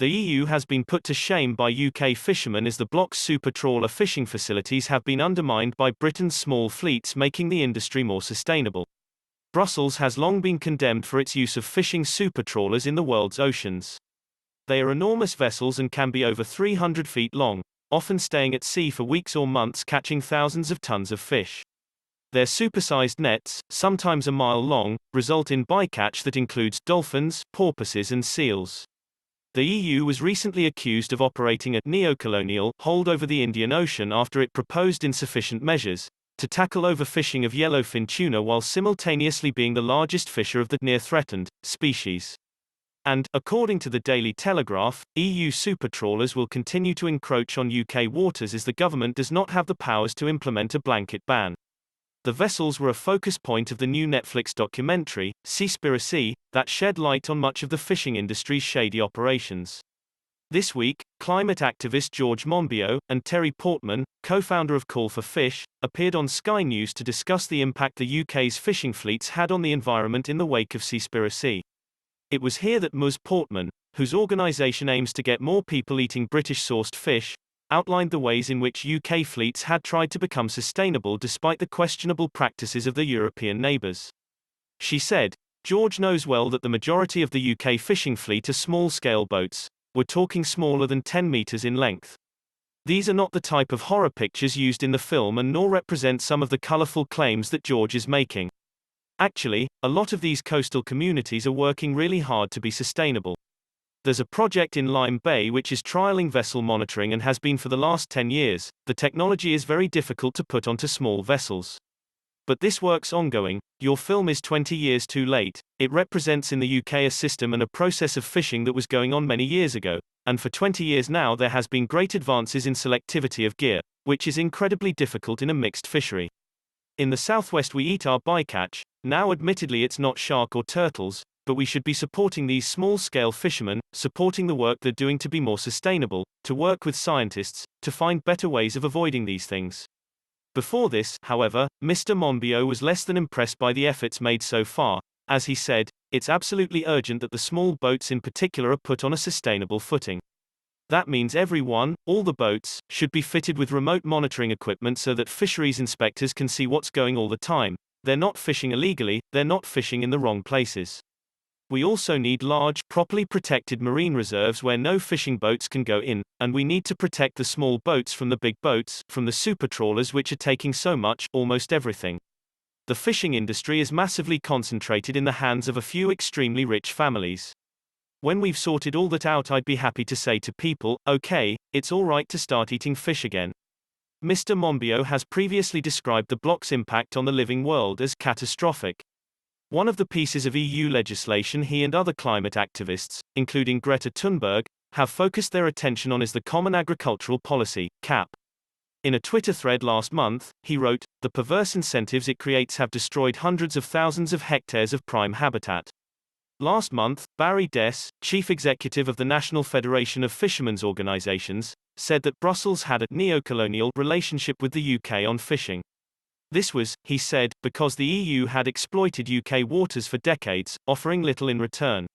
The EU has been put to shame by UK fishermen as the bloc supertrawler fishing facilities have been undermined by Britain's small fleets, making the industry more sustainable. Brussels has long been condemned for its use of fishing supertrawlers in the world's oceans. They are enormous vessels and can be over 300 feet long, often staying at sea for weeks or months catching thousands of tons of fish. Their supersized nets, sometimes a mile long, result in bycatch that includes dolphins, porpoises and seals. The EU was recently accused of operating a neocolonial hold over the Indian Ocean after it proposed insufficient measures to tackle overfishing of yellowfin tuna while simultaneously being the largest fisher of the near-threatened species. And, according to the Daily Telegraph, EU supertrawlers will continue to encroach on UK waters as the government does not have the powers to implement a blanket ban. The vessels were a focus point of the new Netflix documentary, Seaspiracy, that shed light on much of the fishing industry's shady operations. This week, climate activist George Monbiot and Terry Portman, co-founder of Call for Fish, appeared on Sky News to discuss the impact the UK's fishing fleets had on the environment in the wake of Seaspiracy. It was here that Ms. Portman, whose organisation aims to get more people eating British-sourced fish, outlined the ways in which UK fleets had tried to become sustainable despite the questionable practices of their European neighbours. She said, "George knows well that the majority of the UK fishing fleet are small-scale boats. We're talking smaller than 10 metres in length. These are not the type of horror pictures used in the film and nor represent some of the colourful claims that George is making. Actually, a lot of these coastal communities are working really hard to be sustainable. There's a project in Lime Bay which is trialling vessel monitoring and has been for the last 10 years. The technology is very difficult to put onto small vessels. But this work's ongoing. Your film is 20 years too late. It represents in the UK a system and a process of fishing that was going on many years ago, and for 20 years now there has been great advances in selectivity of gear, which is incredibly difficult in a mixed fishery. In the southwest we eat our bycatch. Now admittedly it's not shark or turtles, but we should be supporting these small-scale fishermen, supporting the work they're doing to be more sustainable, to work with scientists, to find better ways of avoiding these things." Before this, however, Mr. Monbiot was less than impressed by the efforts made so far. As he said, "It's absolutely urgent that the small boats in particular are put on a sustainable footing. That means everyone, all the boats, should be fitted with remote monitoring equipment so that fisheries inspectors can see what's going all the time. They're not fishing illegally, they're not fishing in the wrong places. We also need large, properly protected marine reserves where no fishing boats can go in, and we need to protect the small boats from the big boats, from the supertrawlers which are taking so much, almost everything. The fishing industry is massively concentrated in the hands of a few extremely rich families. When we've sorted all that out, I'd be happy to say to people, okay, it's all right to start eating fish again." Mr. Monbiot has previously described the bloc's impact on the living world as catastrophic. One of the pieces of EU legislation he and other climate activists, including Greta Thunberg, have focused their attention on is the Common Agricultural Policy, CAP. In a Twitter thread last month, he wrote, "The perverse incentives it creates have destroyed hundreds of thousands of hectares of prime habitat." Last month, Barry Dess, chief executive of the National Federation of Fishermen's Organisations, said that Brussels had a neocolonial relationship with the UK on fishing. This was, he said, because the EU had exploited UK waters for decades, offering little in return.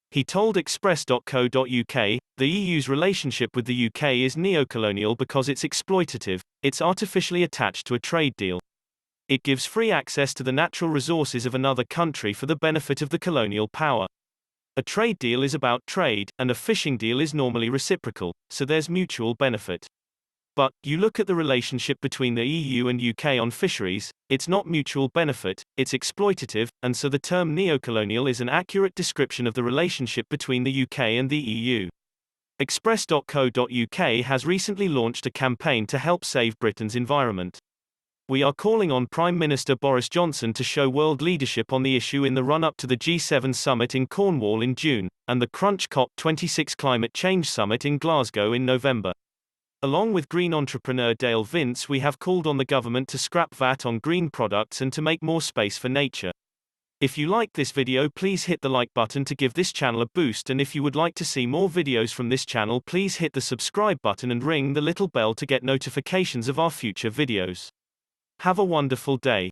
He told Express.co.uk, "The EU's relationship with the UK is neocolonial because it's exploitative, it's artificially attached to a trade deal. It gives free access to the natural resources of another country for the benefit of the colonial power. A trade deal is about trade, and a fishing deal is normally reciprocal, so there's mutual benefit. But, you look at the relationship between the EU and UK on fisheries, it's not mutual benefit, it's exploitative, and so the term neocolonial is an accurate description of the relationship between the UK and the EU." Express.co.uk has recently launched a campaign to help save Britain's environment. "We are calling on Prime Minister Boris Johnson to show world leadership on the issue in the run-up to the G7 summit in Cornwall in June, and the Crunch COP26 climate change summit in Glasgow in November. Along with green entrepreneur Dale Vince, we have called on the government to scrap VAT on green products and to make more space for nature." If you liked this video, please hit the like button to give this channel a boost, and if you would like to see more videos from this channel, please hit the subscribe button and ring the little bell to get notifications of our future videos. Have a wonderful day.